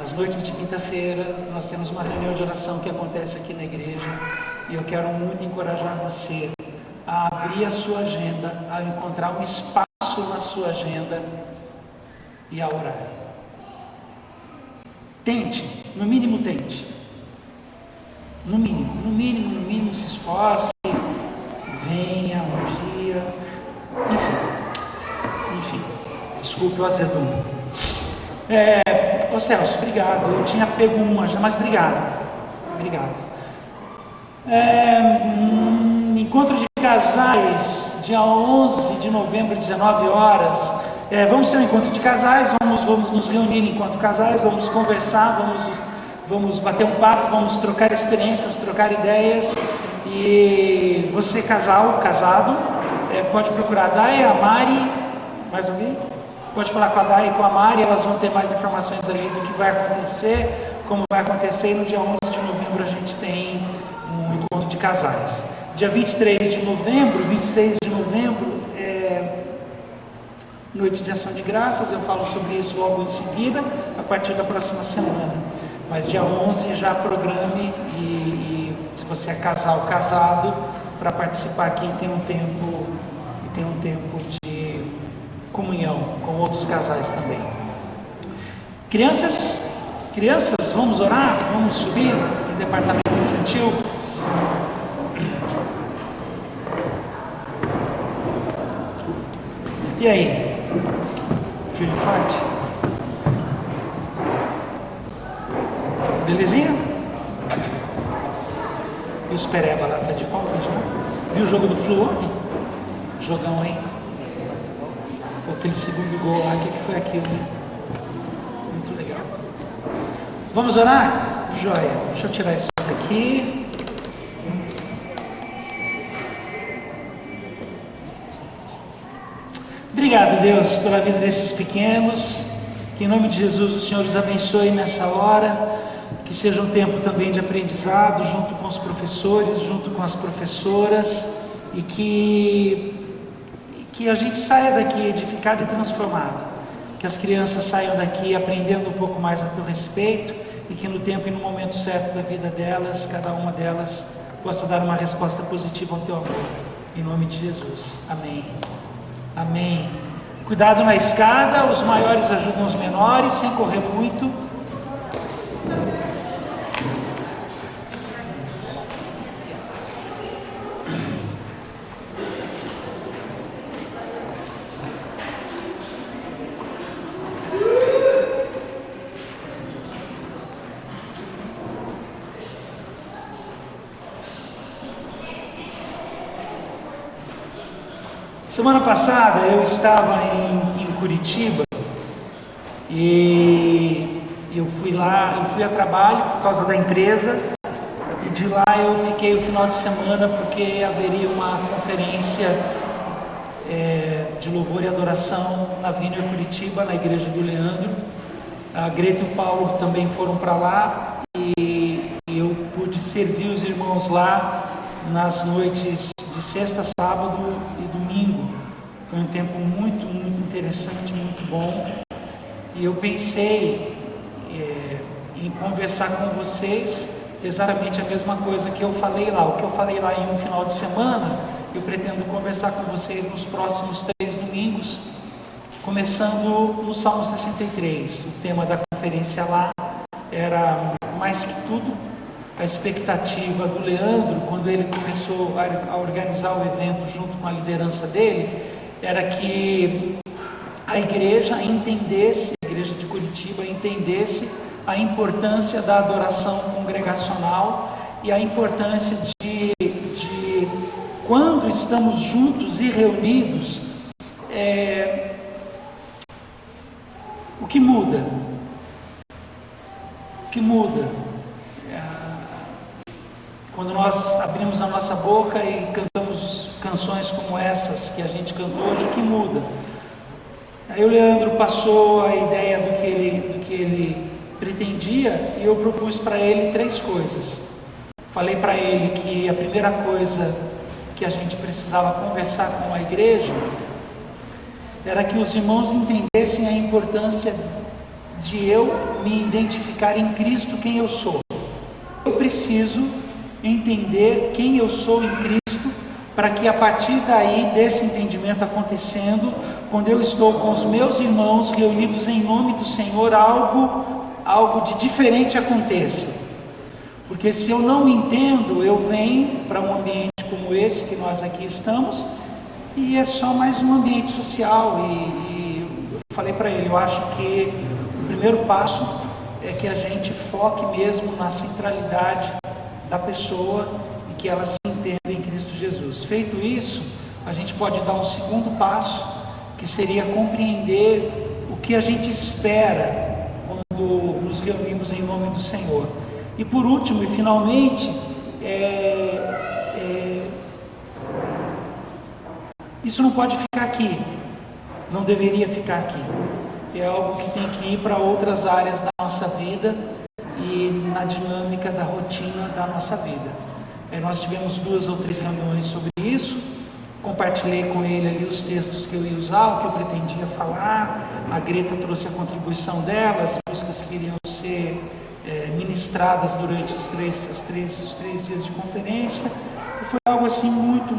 Nas noites de quinta-feira, nós temos uma reunião de oração que acontece aqui na igreja, e eu quero muito encorajar você a abrir a sua agenda, a encontrar um espaço na sua agenda e a orar. Tente, no mínimo tente. No mínimo se esforce, venha um dia, enfim, desculpe o azedume. Ô Celso, obrigado, eu tinha pego uma já, mas obrigado. Encontro de casais, dia 11 de novembro, 19 horas, vamos ter um encontro de casais, vamos nos reunir enquanto casais, vamos conversar, vamos bater um papo, vamos trocar experiências, trocar ideias. E você casado, pode procurar a Dai, a Mari, mais alguém? Pode falar com a Dai e com a Mari, elas vão ter mais informações ali do que vai acontecer, como vai acontecer. E no dia 11 de novembro a gente tem um encontro de casais. Dia 23 de novembro, 26 de novembro, Noite de Ação de Graças, eu falo sobre isso logo em seguida, a partir da próxima semana. Mas dia 11 já programe e se você é casado, para participar aqui tem um tempo de comunhão com outros casais também. Crianças, vamos orar? Vamos subir no departamento infantil? E aí? Filho forte? Belezinha? E os pereba lá, tá de volta já? Viu o jogo do Flu ontem? Jogão, hein? Aquele segundo gol lá, o que foi aquilo, né? Muito legal. Vamos orar? Joia. Deixa eu tirar isso daqui. Obrigado, Deus, pela vida desses pequenos. Que em nome de Jesus o Senhor os abençoe nessa hora. Que seja um tempo também de aprendizado, junto com os professores, junto com as professoras. E que a gente saia daqui edificado e transformado. Que as crianças saiam daqui aprendendo um pouco mais a teu respeito. E que no tempo e no momento certo da vida delas, cada uma delas possa dar uma resposta positiva ao teu amor. Em nome de Jesus. Amém. Amém. Cuidado na escada, os maiores ajudam os menores, sem correr muito. Semana passada eu estava em Curitiba e eu fui a trabalho por causa da empresa, e de lá eu fiquei o final de semana porque haveria uma conferência de louvor e adoração na Vineyard Curitiba, na igreja do Leandro. A Greta e o Paulo também foram para lá e eu pude servir os irmãos lá nas noites de sexta, sábado e domingo. Foi um tempo muito, muito interessante, muito bom. E eu pensei em conversar com vocês exatamente a mesma coisa que eu falei lá. O que eu falei lá em um final de semana, eu pretendo conversar com vocês nos próximos 3 domingos, começando no Salmo 63. O tema da conferência lá era, mais que tudo, a expectativa do Leandro, quando ele começou a organizar o evento junto com a liderança dele, era que a igreja entendesse, a igreja de Curitiba entendesse a importância da adoração congregacional e a importância de quando estamos juntos e reunidos, o que muda? O que muda? Quando nós abrimos a nossa boca e cantamos canções como essas que a gente cantou hoje, o que muda? Aí o Leandro passou a ideia do que ele pretendia, e eu propus para ele 3 coisas. Falei para ele que a primeira coisa que a gente precisava conversar com a igreja era que os irmãos entendessem a importância de eu me identificar em Cristo quem eu sou. Eu preciso entender quem eu sou em Cristo, para que a partir daí, desse entendimento acontecendo, quando eu estou com os meus irmãos reunidos em nome do Senhor, algo de diferente aconteça. Porque se eu não me entendo, eu venho para um ambiente como esse que nós aqui estamos, e é só mais um ambiente social. E eu falei para ele, eu acho que o primeiro passo é que a gente foque mesmo na centralidade da pessoa e que ela se entenda em Cristo Jesus. Feito isso, a gente pode dar um segundo passo, que seria compreender o que a gente espera quando nos reunimos em nome do Senhor. E por último e finalmente, isso não pode ficar aqui, não deveria ficar aqui. É algo que tem que ir para outras áreas da nossa vida e na dinâmica da rotina da nossa vida. Nós tivemos 2 ou 3 reuniões sobre isso, compartilhei com ele ali os textos que eu ia usar, o que eu pretendia falar, a Greta trouxe a contribuição dela, as músicas que iriam ser ministradas durante os 3 dias de conferência, e foi algo assim muito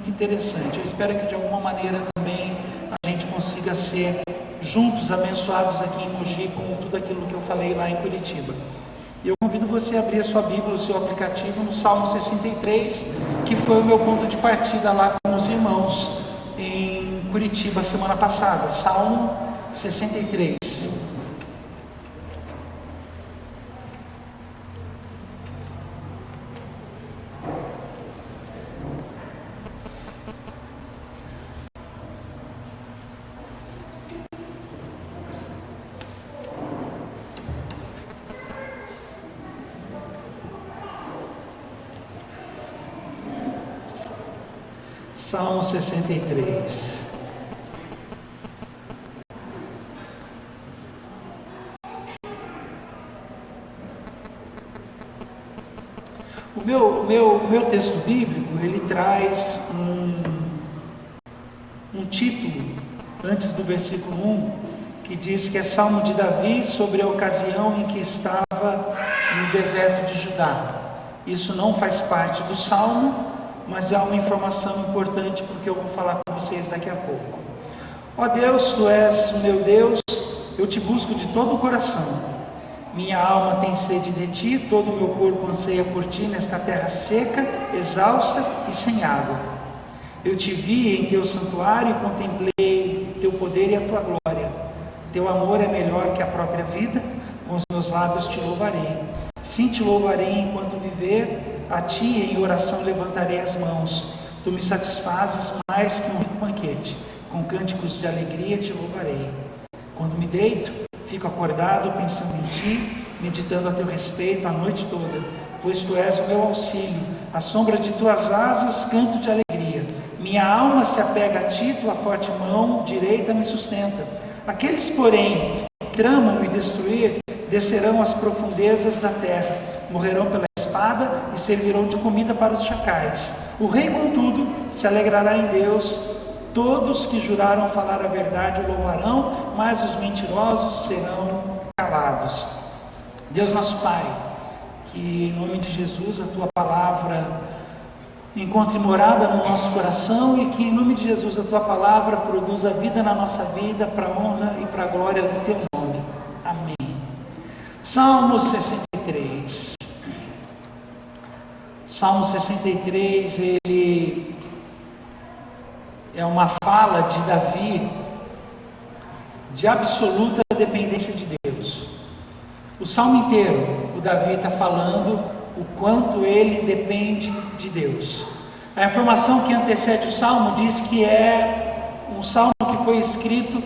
interessante. Eu espero que de alguma maneira também a gente consiga ser juntos abençoados aqui em Mogi com tudo aquilo que eu falei lá em Curitiba. E eu convido você a abrir a sua Bíblia, o seu aplicativo, no Salmo 63, que foi o meu ponto de partida lá com os irmãos em Curitiba semana passada. Salmo 63. Salmo 63. O meu texto bíblico, ele traz um título antes do versículo 1, que diz que é Salmo de Davi sobre a ocasião em que estava no deserto de Judá. Isso não faz parte do Salmo, mas é uma informação importante porque eu vou falar com vocês daqui a pouco. Ó Deus, Tu és o meu Deus, eu te busco de todo o coração. Minha alma tem sede de Ti, todo o meu corpo anseia por Ti nesta terra seca, exausta e sem água. Eu te vi em Teu santuário e contemplei Teu poder e a Tua glória. Teu amor é melhor que a própria vida, com os meus lábios Te louvarei. Sim, Te louvarei enquanto viver, a Ti em oração levantarei as mãos. Tu me satisfazes mais que um rico banquete, com cânticos de alegria Te louvarei. Quando me deito, fico acordado pensando em Ti, meditando a Teu respeito a noite toda, pois Tu és o meu auxílio, à sombra de Tuas asas canto de alegria. Minha alma se apega a Ti, Tua forte mão direita me sustenta. Aqueles, porém, que tramam me destruir, descerão às profundezas da terra, morrerão pela espada e servirão de comida para os chacais. O rei, contudo, se alegrará em Deus. Todos que juraram falar a verdade o louvarão, mas os mentirosos serão calados. Deus nosso Pai, que em nome de Jesus a Tua palavra encontre morada no nosso coração e que em nome de Jesus a Tua palavra produza vida na nossa vida, para a honra e para a glória do Teu nome. Amém. Salmo 63. Salmo 63, ele é uma fala de Davi de absoluta dependência de Deus. O salmo inteiro, o Davi está falando o quanto ele depende de Deus. A informação que antecede o salmo diz que é um salmo que foi escrito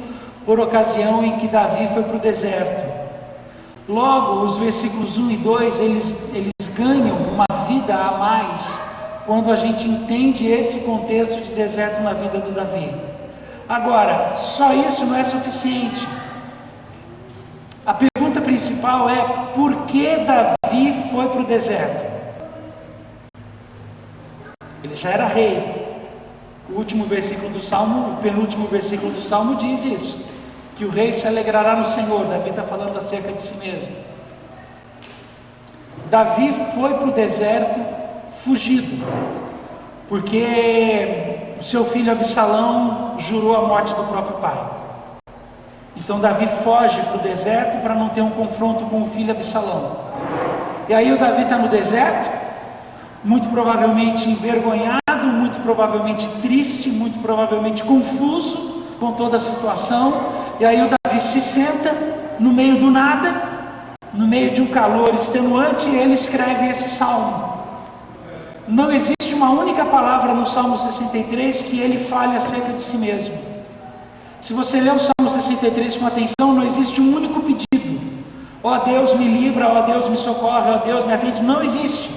por ocasião em que Davi foi para o deserto. Logo, os versículos 1 e 2, eles ganham uma vida a mais quando a gente entende esse contexto de deserto na vida do Davi. Agora, só isso não é suficiente. A pergunta principal é: por que Davi foi para o deserto? Ele já era rei. O último versículo do Salmo, o penúltimo versículo do Salmo diz isso. que o rei se alegrará no Senhor. Davi está falando acerca de si mesmo. Davi foi para o deserto fugido, porque o seu filho Absalão jurou a morte do próprio pai. Então Davi foge para o deserto para não ter um confronto com o filho Absalão. E aí o Davi está no deserto, muito provavelmente envergonhado, muito provavelmente triste, muito provavelmente confuso com toda a situação. E aí o Davi se senta no meio do nada, no meio de um calor extenuante, e ele escreve esse salmo. Não existe uma única palavra no Salmo 63 que ele fale acerca de si mesmo. Se você ler o Salmo 63 com atenção, não existe um único pedido. Ó Deus me livra, ó Deus me socorre, ó Deus me atende. Não existe.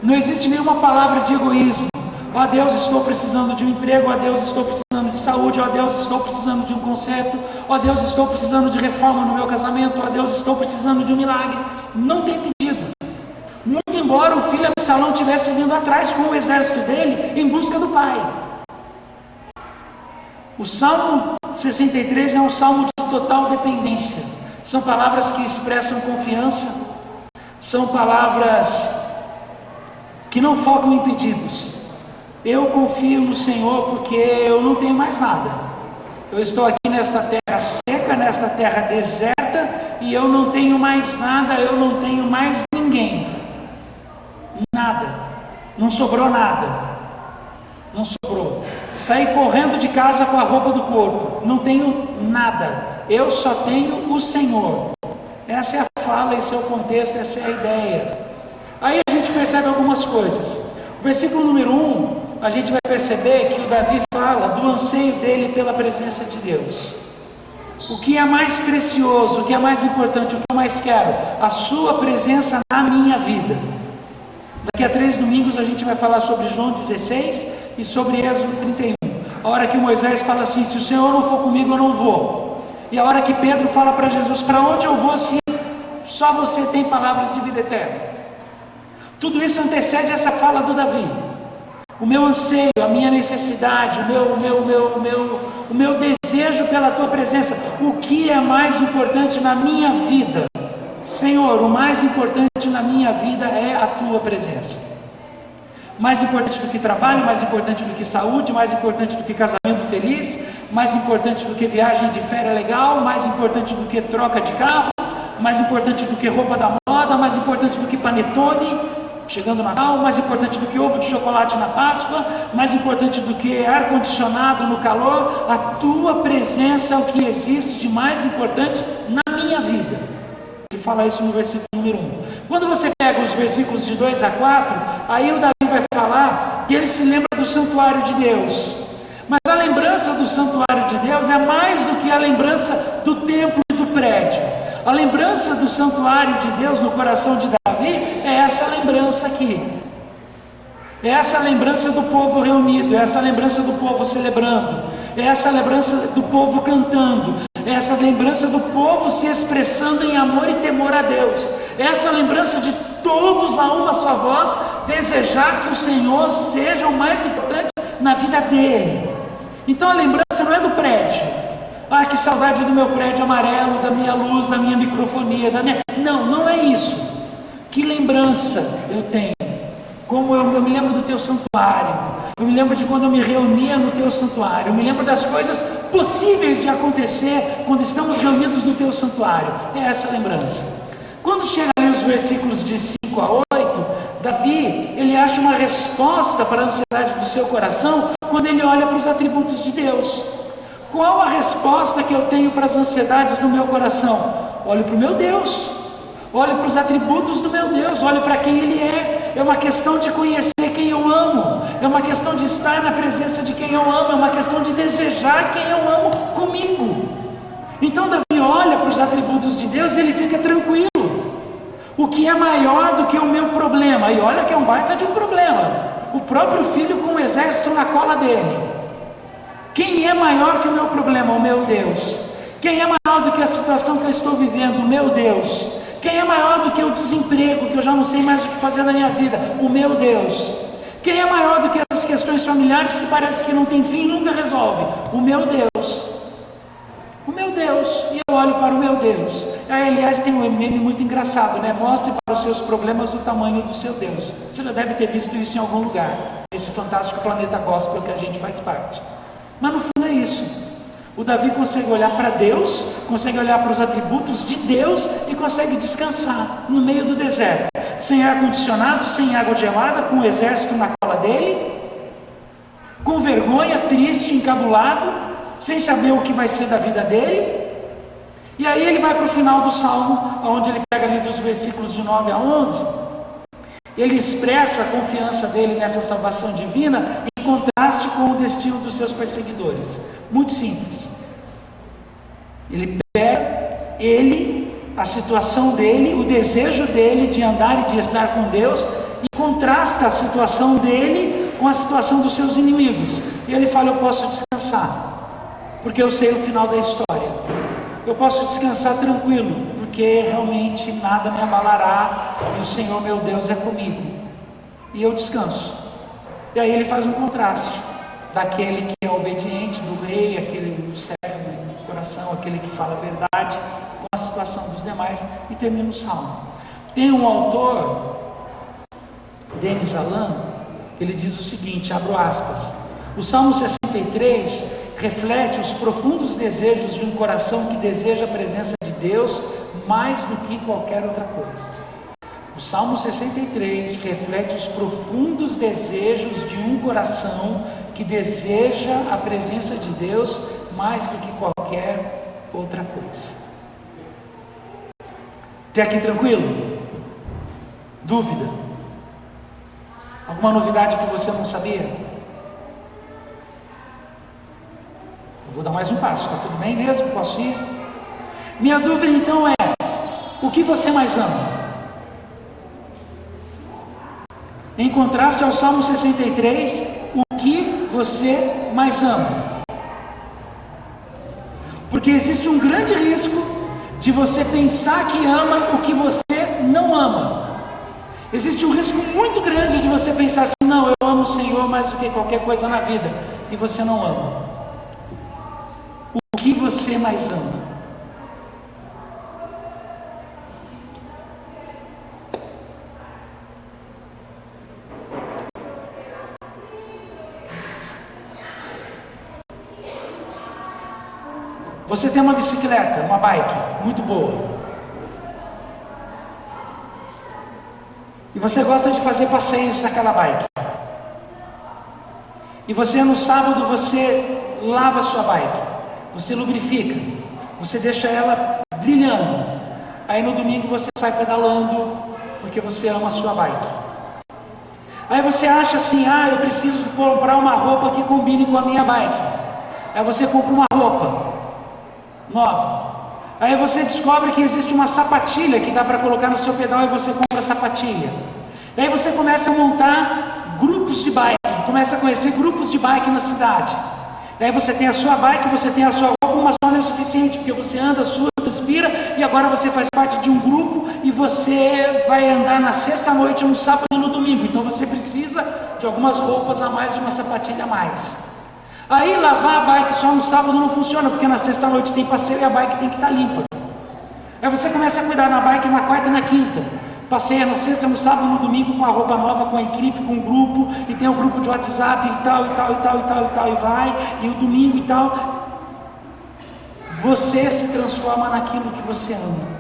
Não existe nenhuma palavra de egoísmo. Ó Deus, estou precisando de um emprego. Ó Deus, estou precisando de saúde. Ó Deus, estou precisando de um conserto. Ó Deus, estou precisando de reforma no meu casamento. Ó Deus, estou precisando de um milagre. Não tem pedido. Muito embora o filho Absalão tivesse vindo atrás com o exército dele em busca do pai. O Salmo 63 é um salmo de total dependência. São palavras que expressam confiança. São palavras que não focam em pedidos. Eu confio no Senhor porque eu não tenho mais nada. Eu estou aqui nesta terra seca, nesta terra deserta, e eu não tenho mais nada, eu não tenho mais ninguém. Nada. Não sobrou nada. Não sobrou. Saí correndo de casa com a roupa do corpo. Não tenho nada. Eu só tenho o Senhor. Essa é a fala, esse é o contexto, essa é a ideia. Aí a gente percebe algumas coisas. O versículo número 1, a gente vai perceber que o Davi fala do anseio dele pela presença de Deus. O que é mais precioso, o que é mais importante, o que eu mais quero? A sua presença na minha vida. Daqui a 3 domingos a gente vai falar sobre João 16 e sobre Êxodo 31. A hora que Moisés fala assim: se o Senhor não for comigo, eu não vou. E a hora que Pedro fala para Jesus: para onde eu vou se só você tem palavras de vida eterna? Tudo isso antecede essa fala do Davi. O meu anseio, a minha necessidade, o meu desejo pela tua presença. O que é mais importante na minha vida? Senhor, o mais importante na minha vida é a tua presença. Mais importante do que trabalho, mais importante do que saúde, mais importante do que casamento feliz, mais importante do que viagem de férias legal, mais importante do que troca de carro, mais importante do que roupa da moda, mais importante do que panetone chegando no Natal, mais importante do que ovo de chocolate na Páscoa, mais importante do que ar-condicionado no calor. A tua presença é o que existe de mais importante na minha vida. Ele fala isso no versículo número 1. Quando você pega os versículos de 2 a 4, aí o Davi vai falar que ele se lembra do santuário de Deus. Mas a lembrança do santuário de Deus é mais do que a lembrança do templo e do prédio. A lembrança do santuário de Deus no coração de Davi é essa lembrança aqui. É essa lembrança do povo reunido, é essa lembrança do povo celebrando, é essa lembrança do povo cantando, é essa lembrança do povo se expressando em amor e temor a Deus, é essa lembrança de todos a uma só voz desejar que o Senhor seja o mais importante na vida dele. Então a lembrança não é do prédio. Ah, que saudade do meu prédio amarelo, da minha luz, da minha microfonia, da minha... Não é isso. Que lembrança eu tenho? Como eu me lembro do teu santuário. Eu me lembro de quando eu me reunia no teu santuário. Eu me lembro das coisas possíveis de acontecer quando estamos reunidos no teu santuário. É essa lembrança. Quando chega ali os versículos de 5 a 8, Davi, ele acha uma resposta para a ansiedade do seu coração quando ele olha para os atributos de Deus. Qual a resposta que eu tenho para as ansiedades do meu coração? Olho para o meu Deus, olho para os atributos do meu Deus, olho para quem Ele é. É uma questão de conhecer quem eu amo, é uma questão de estar na presença de quem eu amo, é uma questão de desejar quem eu amo comigo. Então Davi olha para os atributos de Deus e ele fica tranquilo. O que é maior do que o meu problema? E olha que é um baita de um problema. O próprio filho com um exército na cola dele. Quem é maior que o meu problema? O meu Deus. Quem é maior do que a situação que eu estou vivendo? O meu Deus. Quem é maior do que o desemprego, que eu já não sei mais o que fazer na minha vida? O meu Deus. Quem é maior do que essas questões familiares que parece que não tem fim e nunca resolve? O meu Deus. O meu Deus, e eu olho para o meu Deus. Aí, aliás, tem um meme muito engraçado, né? Mostre para os seus problemas o tamanho do seu Deus. Você já deve ter visto isso em algum lugar, esse fantástico planeta gospel que a gente faz parte. Mas no fundo é isso. O Davi consegue olhar para Deus, consegue olhar para os atributos de Deus e consegue descansar no meio do deserto, sem ar-condicionado, sem água gelada, com o exército na cola dele, com vergonha, triste, encabulado, sem saber o que vai ser da vida dele. E aí ele vai para o final do Salmo, onde ele pega ali dos versículos de 9 a 11, ele expressa a confiança dele nessa salvação divina, em contraste com o destino dos seus perseguidores. Muito simples. Ele pega a situação dele, o desejo dele de andar e de estar com Deus, e contrasta a situação dele com a situação dos seus inimigos. E ele fala: eu posso descansar, porque eu sei o final da história. Eu posso descansar tranquilo, porque realmente nada me abalará, e o Senhor meu Deus é comigo. E eu descanso. E aí ele faz um contraste daquele que é obediente, do rei, aquele do servo do coração, aquele que fala a verdade, com a situação dos demais, e termina o salmo. Tem um autor, Denis Allan, ele diz o seguinte, abro aspas: o Salmo 63 reflete os profundos desejos de um coração que deseja a presença de Deus mais do que qualquer outra coisa. O Salmo 63 reflete os profundos desejos de um coração que deseja a presença de Deus mais do que qualquer outra coisa. Até aqui tranquilo? Dúvida? Alguma novidade que você não sabia? Eu vou dar mais um passo, está tudo bem mesmo? Posso ir? Minha dúvida então é: o que você mais ama? Em contraste ao Salmo 63, o que você mais ama? Porque existe um grande risco de você pensar que ama o que você não ama. Existe um risco muito grande de você pensar assim: não, eu amo o Senhor mais do que qualquer coisa na vida, e você não ama. O que você mais ama? Você tem uma bicicleta, uma bike, muito boa. E você gosta de fazer passeios naquela bike. E você no sábado você lava a sua bike. Você lubrifica. Você deixa ela brilhando. Aí no domingo você sai pedalando porque você ama a sua bike. Aí você acha assim: ah, eu preciso comprar uma roupa que combine com a minha bike. Aí você compra uma roupa nova. Aí você descobre que existe uma sapatilha que dá para colocar no seu pedal, e você compra a sapatilha. Daí você começa a montar grupos de bike, começa a conhecer grupos de bike na cidade. Daí você tem a sua bike, você tem a sua roupa, mas só não é suficiente, porque você anda, sua, transpira, e agora você faz parte de um grupo, e você vai andar na sexta-noite, no sábado e no domingo. Então você precisa de algumas roupas a mais, de uma sapatilha a mais. Aí lavar a bike só no sábado não funciona, porque na sexta-noite tem passeio e a bike tem que estar limpa. Aí você começa a cuidar da bike na quarta e na quinta. Passeia na sexta, no sábado, no domingo, com a roupa nova, com a equipe, com o grupo, e tem o grupo de WhatsApp e tal, e tal, e tal, e tal, e tal, e vai, e o domingo e tal. Você se transforma naquilo que você ama.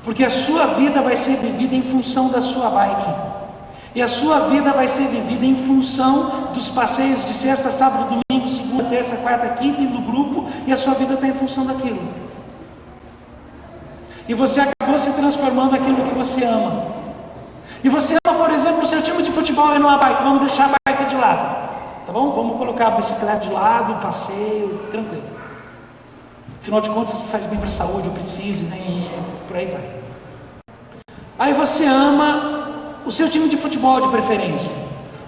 Porque a sua vida vai ser vivida em função da sua bike. E a sua vida vai ser vivida em função dos passeios de sexta, sábado, domingo, segunda, terça, quarta, quinta e do grupo, e a sua vida está em função daquilo. E você acabou se transformando naquilo que você ama. E você ama, por exemplo, o seu time de futebol e não a bike. Vamos deixar a bike de lado, tá bom? Vamos colocar a bicicleta de lado, passeio, tranquilo. Afinal de contas, isso faz bem para a saúde, eu preciso, né? Por aí vai. Aí você ama o seu time de futebol de preferência.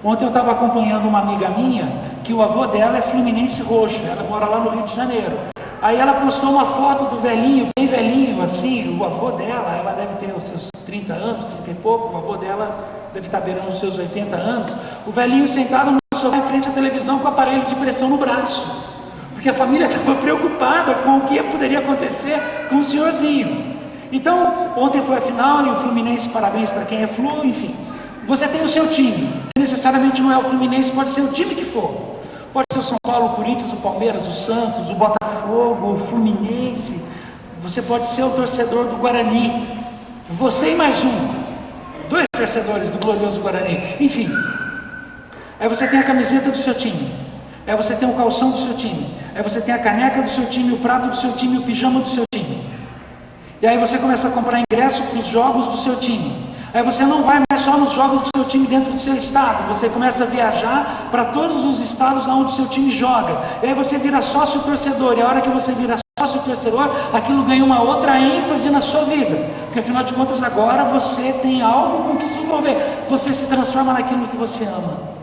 Ontem eu estava acompanhando uma amiga minha, que o avô dela é Fluminense Roxo, ela mora lá no Rio de Janeiro. Aí ela postou uma foto do velhinho, bem velhinho, assim, o avô dela, ela deve ter os seus 30 anos, 30 e pouco, o avô dela deve estar beirando os seus 80 anos, o velhinho sentado no sofá em frente à televisão com o aparelho de pressão no braço, porque porque a família estava preocupada com o que poderia acontecer com o senhorzinho. Então, ontem foi a final e o Fluminense, parabéns para quem é Flu, enfim. Você tem o seu time, que necessariamente não é o Fluminense, pode ser o time que for. Pode ser o São Paulo, o Corinthians, o Palmeiras, o Santos, o Botafogo, o Fluminense. Você pode ser o torcedor do Guarani. Você e mais um. 2 torcedores do glorioso Guarani. Enfim. Aí você tem a camiseta do seu time. Aí você tem o calção do seu time. Aí você tem a caneca do seu time, o prato do seu time, o pijama do seu time. E aí você começa a comprar ingresso para os jogos do seu time. Aí você não vai mais só nos jogos do seu time dentro do seu estado. Você começa a viajar para todos os estados onde o seu time joga. E aí você vira sócio torcedor. E a hora que você vira sócio torcedor, aquilo ganha uma outra ênfase na sua vida. Porque afinal de contas agora você tem algo com que se envolver. Você se transforma naquilo que você ama.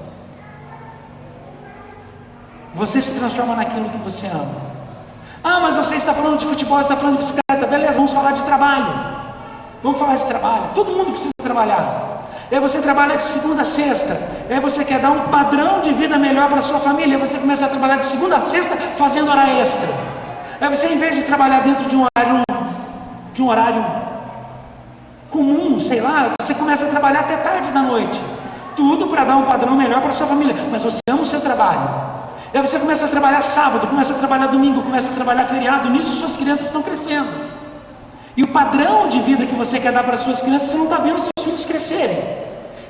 Você se transforma naquilo que você ama. Ah, mas você está falando de futebol, você está falando de bicicleta. Beleza, vamos falar de trabalho. Vamos falar de trabalho. Todo mundo precisa trabalhar. Aí você trabalha de segunda a sexta. Aí você quer dar um padrão de vida melhor para a sua família. Aí você começa a trabalhar de segunda a sexta fazendo hora extra. Aí você, em vez de trabalhar dentro de um horário comum, sei lá, você começa a trabalhar até tarde da noite. Tudo para dar um padrão melhor para a sua família. Mas você ama o seu trabalho. Aí você começa a trabalhar sábado, começa a trabalhar domingo, começa a trabalhar feriado. Nisso suas crianças estão crescendo. E o padrão de vida que você quer dar para suas crianças, você não está vendo seus filhos crescerem.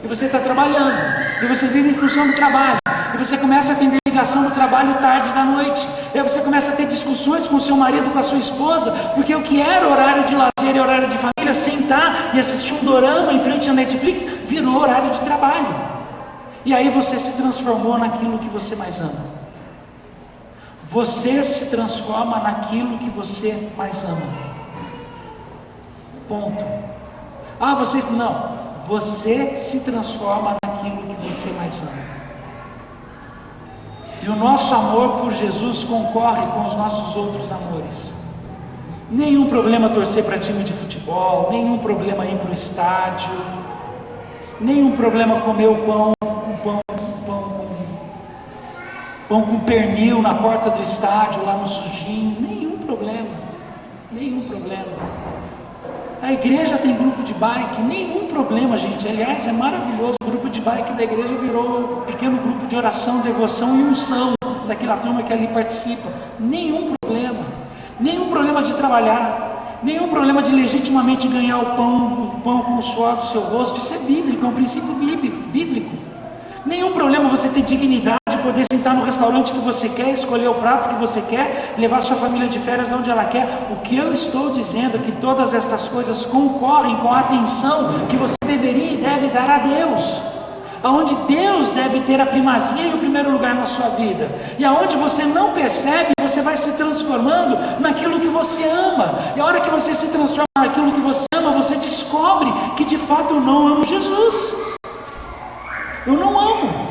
E você está trabalhando. E você vive em função do trabalho. E você começa a ter ligação do trabalho tarde da noite. E aí você começa a ter discussões com o seu marido, com a sua esposa, porque o que era horário de lazer e horário de família, sentar e assistir um dorama em frente à Netflix, virou horário de trabalho. E aí você se transformou naquilo que você mais ama. Você se transforma naquilo que você mais ama. Ponto. Ah, vocês não. Você se transforma naquilo que você mais ama. E o nosso amor por Jesus concorre com os nossos outros amores. Nenhum problema torcer para time de futebol, nenhum problema ir para o estádio, nenhum problema comer o pão com pernil na porta do estádio, lá no sujinho, nenhum problema. A igreja tem grupo de bike, nenhum problema, gente. Aliás, é maravilhoso, o grupo de bike da igreja virou um pequeno grupo de oração, devoção e unção daquela turma que ali participa. Nenhum problema de trabalhar, nenhum problema de legitimamente ganhar o pão com o suor do seu rosto. Isso é bíblico, é um princípio bíblico. Nenhum problema você ter dignidade, poder sentar no restaurante que você quer, escolher o prato que você quer, levar sua família de férias onde ela quer. O que eu estou dizendo é que todas estas coisas concorrem com a atenção que você deveria e deve dar a Deus. Aonde Deus deve ter a primazia e o primeiro lugar na sua vida. E aonde você não percebe, você vai se transformando naquilo que você ama. E a hora que você se transforma naquilo que você ama, você descobre que de fato eu não amo Jesus. Eu não amo.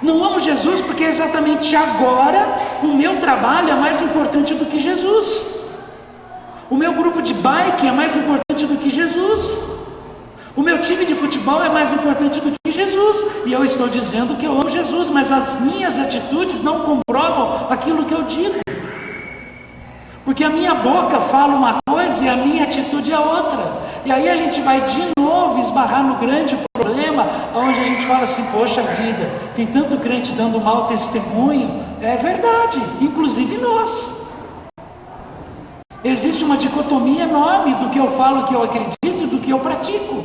Não amo Jesus porque exatamente agora o meu trabalho é mais importante do que Jesus. O meu grupo de bike é mais importante do que Jesus. O meu time de futebol é mais importante do que Jesus. E eu estou dizendo que eu amo Jesus, mas as minhas atitudes não comprovam aquilo que eu digo. Porque a minha boca fala uma coisa e a minha atitude é outra. E aí a gente vai de novo esbarrar no grande problema, onde a gente fala assim, poxa vida, tem tanto crente dando mau testemunho. É verdade, inclusive nós. Existe uma dicotomia enorme do que eu falo que eu acredito e do que eu pratico.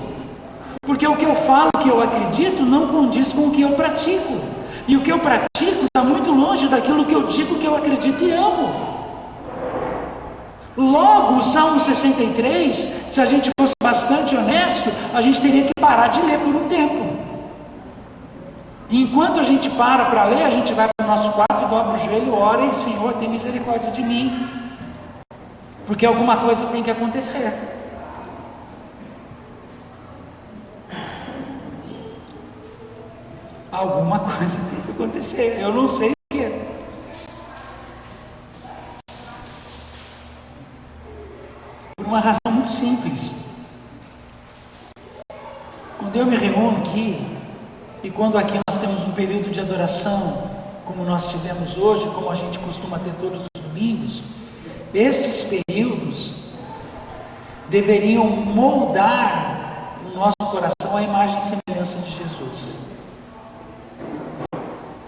Porque o que eu falo que eu acredito não condiz com o que eu pratico. E o que eu pratico está muito longe daquilo que eu digo que eu acredito e amo. Logo, o Salmo 63, se a gente fosse bastante honesto, a gente teria que parar de ler por um tempo. E enquanto a gente para ler, a gente vai para o nosso quarto, dobra o joelho, ora e Senhor, tem misericórdia de mim. Porque alguma coisa tem que acontecer. Alguma coisa tem que acontecer. Eu não sei o que. Por uma razão muito simples. Quando eu me reúno aqui, e quando aqui nós temos um período de adoração, como nós tivemos hoje, como a gente costuma ter todos os domingos, estes períodos deveriam moldar o nosso coração à imagem e semelhança de Jesus.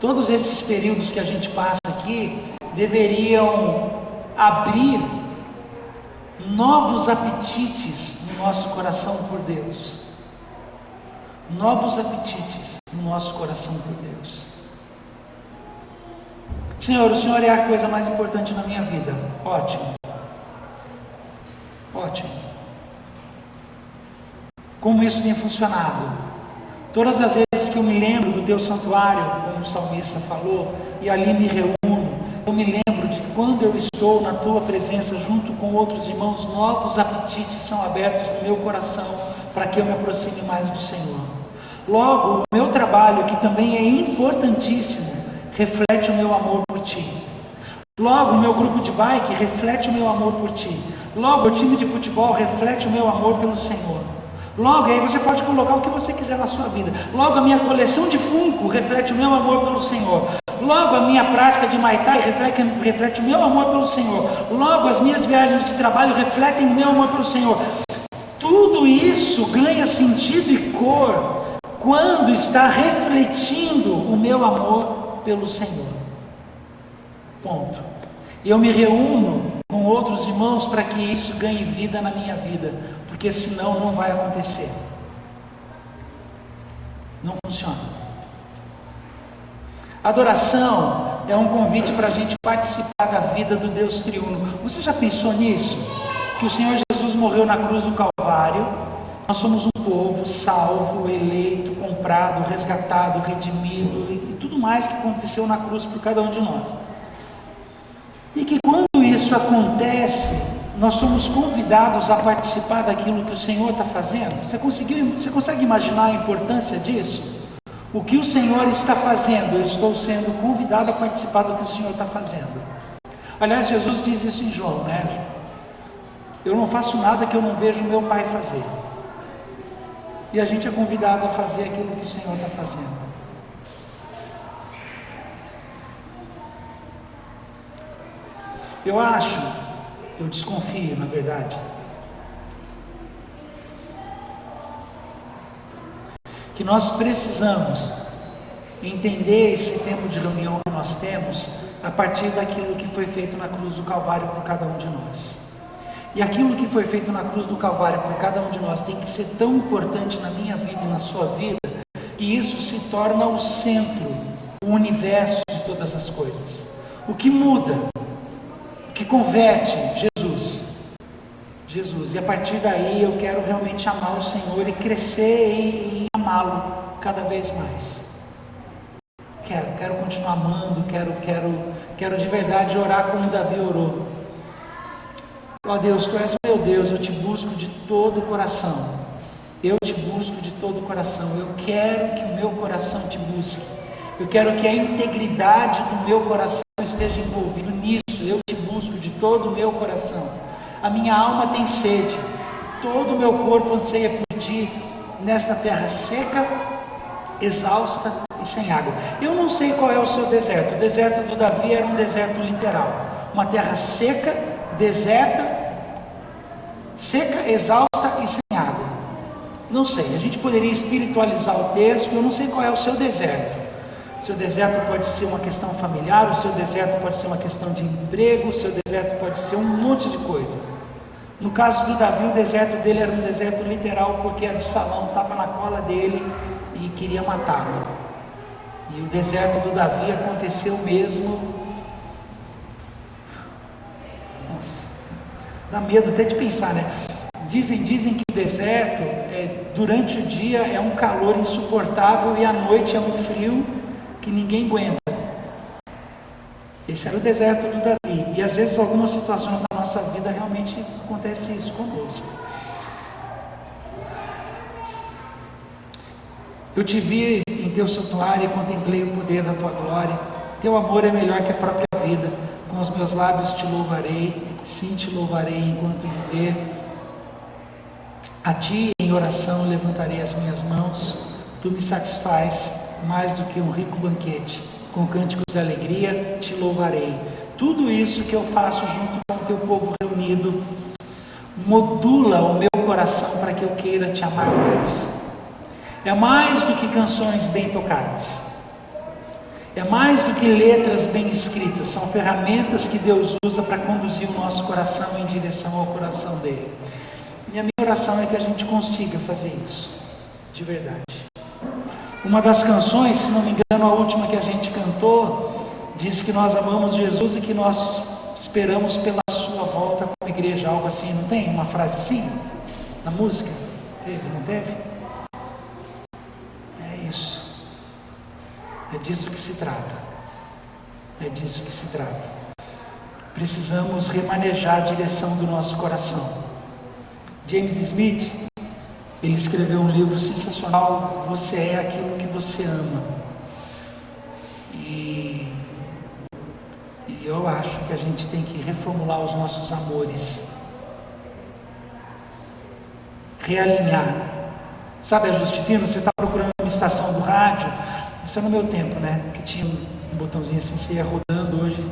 Todos esses períodos que a gente passa aqui deveriam abrir novos apetites no nosso coração por Deus. Novos apetites no nosso coração por Deus. Senhor, o Senhor é a coisa mais importante na minha vida. Ótimo. Ótimo. Como isso tem funcionado? Todas as vezes que eu me lembro do teu santuário, como o salmista falou, e ali me reúno, eu me lembro de que quando eu estou na tua presença junto com outros irmãos, novos apetites são abertos no meu coração para que eu me aproxime mais do Senhor. Logo, o meu trabalho, que também é importantíssimo, reflete o meu amor por ti. Logo, o meu grupo de bike reflete o meu amor por ti. Logo, o time de futebol reflete o meu amor pelo Senhor. Logo, aí você pode colocar o que você quiser na sua vida. Logo, a minha coleção de Funko reflete o meu amor pelo Senhor. Logo, a minha prática de Muay Thai reflete o meu amor pelo Senhor. Logo, as minhas viagens de trabalho refletem o meu amor pelo Senhor. Tudo isso ganha sentido e cor quando está refletindo o meu amor pelo Senhor. Ponto. Eu me reúno com outros irmãos para que isso ganhe vida na minha vida, porque senão não vai acontecer. Não funciona. Adoração é um convite para a gente participar da vida do Deus triuno. Você já pensou nisso? Que o Senhor Jesus morreu na cruz do Calvário. Nós somos um povo salvo, eleito, comprado, resgatado, redimido e tudo mais que aconteceu na cruz por cada um de nós. E que quando isso acontece, nós somos convidados a participar daquilo que o Senhor está fazendo. Você consegue imaginar a importância disso? O que o Senhor está fazendo, eu estou sendo convidado a participar do que o Senhor está fazendo. Aliás, Jesus diz isso em João, né? Eu não faço nada que eu não vejo meu Pai fazer. E a gente é convidado a fazer aquilo que o Senhor está fazendo. Eu desconfio, na verdade, que nós precisamos entender esse tempo de reunião que nós temos a partir daquilo que foi feito na cruz do Calvário por cada um de nós. E aquilo que foi feito na cruz do Calvário por cada um de nós tem que ser tão importante na minha vida e na sua vida, que isso se torna o centro, o universo de todas as coisas. O que muda, o que converte, Jesus. E a partir daí eu quero realmente amar o Senhor e crescer em amá-lo cada vez mais. Quero continuar amando, quero de verdade orar como Davi orou. Ó Deus, tu és o meu Deus, eu te busco de todo o coração. Eu te busco de todo o coração. Eu quero que o meu coração te busque. Eu quero que a integridade do meu coração esteja envolvido nisso. Eu te busco de todo o meu coração. A minha alma tem sede. Todo o meu corpo anseia por ti nesta terra seca, exausta e sem água. Eu não sei qual é o seu deserto. O deserto do Davi era um deserto literal. Uma terra seca, deserta, exausta e sem água. Não sei, a gente poderia espiritualizar o texto. Eu não sei qual é o seu deserto. Seu deserto pode ser uma questão familiar, o seu deserto pode ser uma questão de emprego, o seu deserto pode ser um monte de coisa. No caso do Davi, o deserto dele era um deserto literal, porque Absalão estava na cola dele e queria matá-lo. E o deserto do Davi aconteceu mesmo. Nossa, dá medo até de pensar, né? Dizem que o deserto, durante o dia é um calor insuportável e à noite é um frio que ninguém aguenta. Esse era o deserto do Davi. E às vezes algumas situações da nossa vida realmente acontece isso conosco. Eu te vi em teu santuário e contemplei o poder da tua glória. Teu amor é melhor que a própria vida. Com os meus lábios te louvarei, sim, te louvarei enquanto viver. A ti em oração levantarei as minhas mãos. Tu me satisfaz mais do que um rico banquete. com cânticos de alegria te louvarei. Tudo isso que eu faço junto com o teu povo reunido modula o meu coração para que eu queira te amar mais. É mais do que canções bem tocadas, é mais do que letras bem escritas. São ferramentas que Deus usa para conduzir o nosso coração em direção ao coração dele. E a minha oração é que a gente consiga fazer isso de verdade. Uma das canções, se não me engano, a última que a gente cantou, diz que nós amamos Jesus e que nós esperamos pela sua volta como igreja, algo assim. Não tem uma frase assim na música? Teve, não teve? É isso. É disso que se trata. É disso que se trata. Precisamos remanejar a direção do nosso coração. James Smith, ele escreveu um livro sensacional, Você é aquilo que você ama. E eu acho que a gente tem que reformular os nossos amores, realinhar. Sabe a Justifino? Você está procurando uma estação do rádio, isso é no meu tempo, né? Que tinha um botãozinho assim, você ia rodando, hoje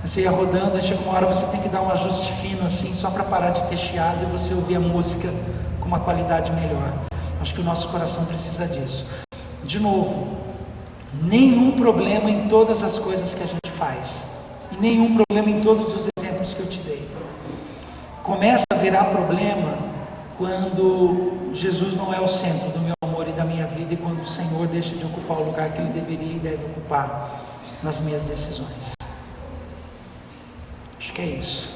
você ia rodando, aí chega uma hora você tem que dar um ajuste fino assim, só para parar de ter chiado e você ouvir a música com uma qualidade melhor. Acho que o nosso coração precisa disso. De novo, nenhum problema em todas as coisas que a gente faz, e nenhum problema em todos os exemplos que eu te dei. Começa a virar problema quando Jesus não é o centro do meu amor e da minha vida, e quando o Senhor deixa de ocupar o lugar que Ele deveria e deve ocupar nas minhas decisões. Acho que é isso.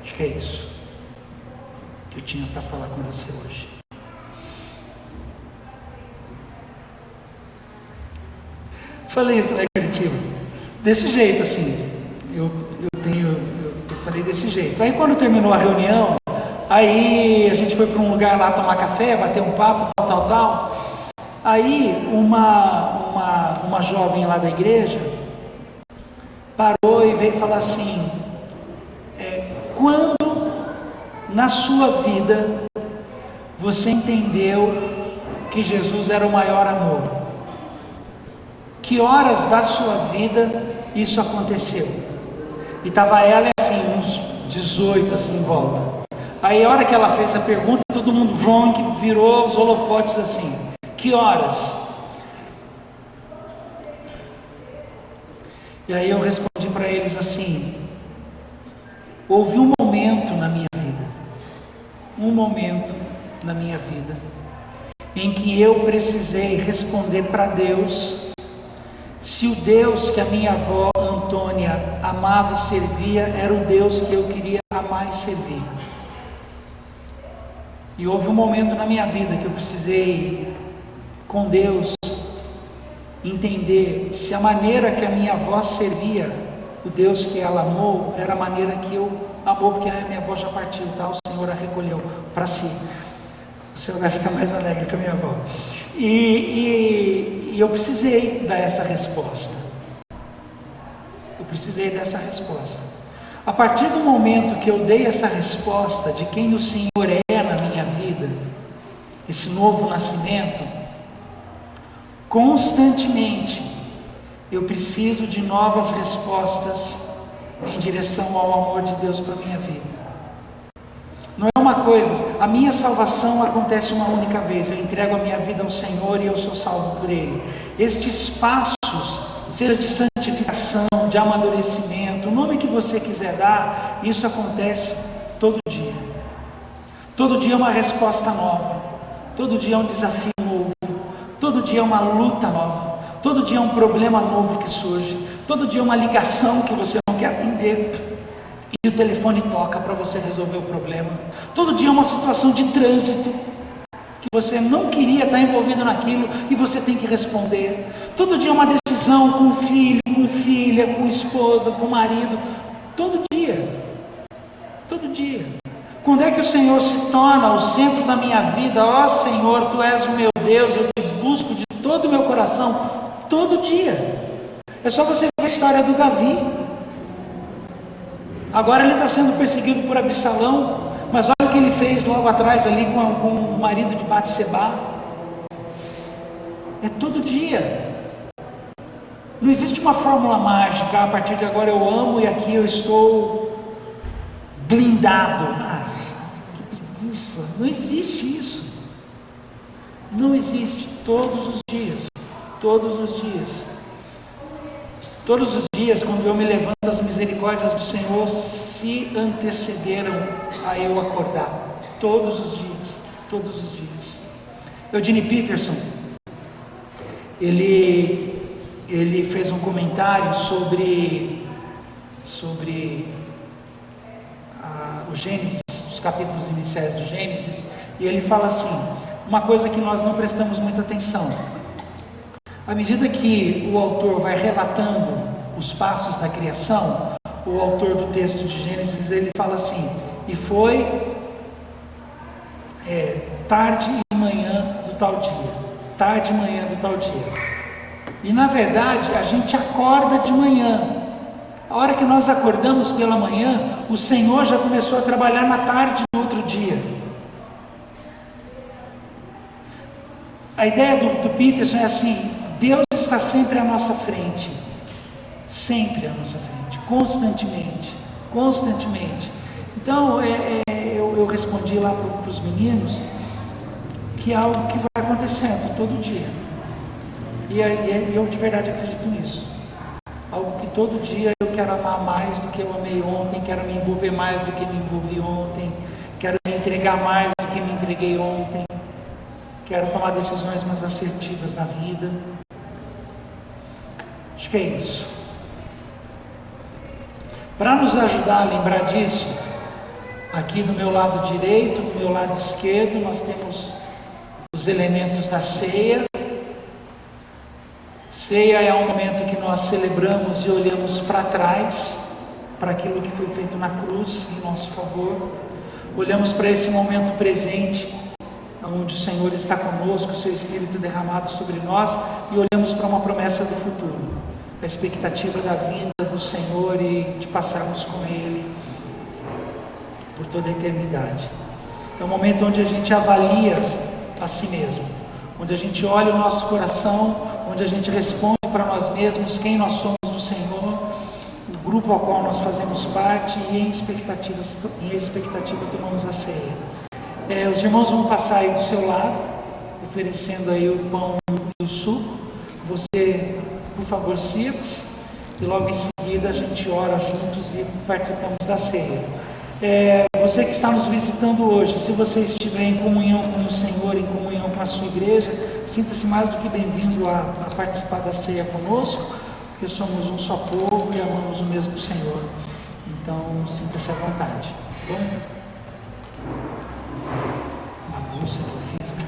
Acho que é isso que eu tinha para falar com você hoje. Falei isso, né, Curitiba? Desse jeito, assim. Eu falei desse jeito. Aí quando terminou a reunião, aí a gente foi para um lugar lá tomar café, bater um papo, tal. Aí uma jovem lá da igreja parou e veio falar assim: quando na sua vida você entendeu que Jesus era o maior amor? Que horas da sua vida isso aconteceu? E estava ela assim, uns 18 assim em volta. Aí a hora que ela fez a pergunta, todo mundo que virou os holofotes assim. Que horas? E aí eu respondi para eles assim: houve um momento na minha vida, em que eu precisei responder para Deus se o Deus que a minha avó Antônia amava e servia era o Deus que eu queria amar e servir. E houve um momento na minha vida que eu precisei, com Deus, entender se a maneira que a minha avó servia o Deus que ela amou era a maneira que eu amou, porque a minha avó já partiu, tá? O Senhor a recolheu para si. O Senhor vai ficar mais alegre com a minha avó. E eu precisei dar essa resposta. A partir do momento que eu dei essa resposta de quem o Senhor é na minha vida, esse novo nascimento, constantemente eu preciso de novas respostas em direção ao amor de Deus para a minha vida. Não é uma coisa, a minha salvação acontece uma única vez, eu entrego a minha vida ao Senhor e eu sou salvo por Ele. Estes passos, seja de santificação, de amadurecimento, o nome que você quiser dar, isso acontece todo dia. Todo dia é uma resposta nova, todo dia é um desafio novo, todo dia é uma luta nova, todo dia é um problema novo que surge, todo dia é uma ligação que você não quer atender e o telefone toca para você resolver o problema. Todo dia é uma situação de trânsito que você não queria estar envolvido naquilo e você tem que responder. Todo dia é uma decisão com filho, com filha, com esposa, com marido. Todo dia. Quando é que o Senhor se torna o centro da minha vida? Ó Senhor, Tu és o meu Deus, eu te busco de todo o meu coração. Todo dia. É só você ver a história do Davi. Agora ele está sendo perseguido por Absalão, mas olha o que ele fez logo atrás ali com o marido de Batseba. É todo dia. Não existe uma fórmula mágica, a partir de agora eu amo e aqui eu estou blindado. Isso, não existe isso. Não existe. Todos os dias. Todos os dias. Todos os dias, quando eu me levanto, as misericórdias do Senhor se antecederam a eu acordar. Todos os dias. Todos os dias. Eugene Peterson, ele fez um comentário sobre o Gênesis, os capítulos iniciais do Gênesis, e ele fala assim, uma coisa que nós não prestamos muita atenção. À medida que o autor vai relatando os passos da criação, o autor do texto de Gênesis, ele fala assim, e foi tarde e manhã do tal dia, tarde e manhã do tal dia. E na verdade, a gente acorda de manhã. A hora que nós acordamos pela manhã, o Senhor já começou a trabalhar na tarde do outro dia. A ideia do Peterson é assim, Deus está sempre à nossa frente. Sempre à nossa frente, constantemente. Constantemente. Então, eu respondi lá para os meninos que é algo que vai acontecendo todo dia. E eu de verdade acredito nisso. Algo que todo dia eu quero amar mais do que eu amei ontem, quero me envolver mais do que me envolvi ontem, quero me entregar mais do que me entreguei ontem, quero tomar decisões mais assertivas na vida. Acho que é isso. Para nos ajudar a lembrar disso, aqui do meu lado direito, do meu lado esquerdo, nós temos os elementos da ceia. Ceia é um momento que nós celebramos e olhamos para trás, para aquilo que foi feito na cruz em nosso favor. Olhamos para esse momento presente, onde o Senhor está conosco, o seu Espírito derramado sobre nós, e olhamos para uma promessa do futuro, a expectativa da vinda do Senhor e de passarmos com Ele por toda a eternidade. É um momento onde a gente avalia a si mesmo, onde a gente olha o nosso coração, onde a gente responde para nós mesmos quem nós somos no Senhor, do grupo ao qual nós fazemos parte, e em expectativa tomamos a ceia. Os irmãos vão passar aí do seu lado, oferecendo aí o pão e o suco. Você, por favor, sirva-se, e logo em seguida a gente ora juntos e participamos da ceia. Você que está nos visitando hoje, se você estiver em comunhão com o Senhor, em comunhão com a sua igreja, sinta-se mais do que bem-vindo a participar da ceia conosco, porque somos um só povo e amamos o mesmo Senhor. Então, sinta-se à vontade. Tá bom? Uma bagunça que eu fiz, né?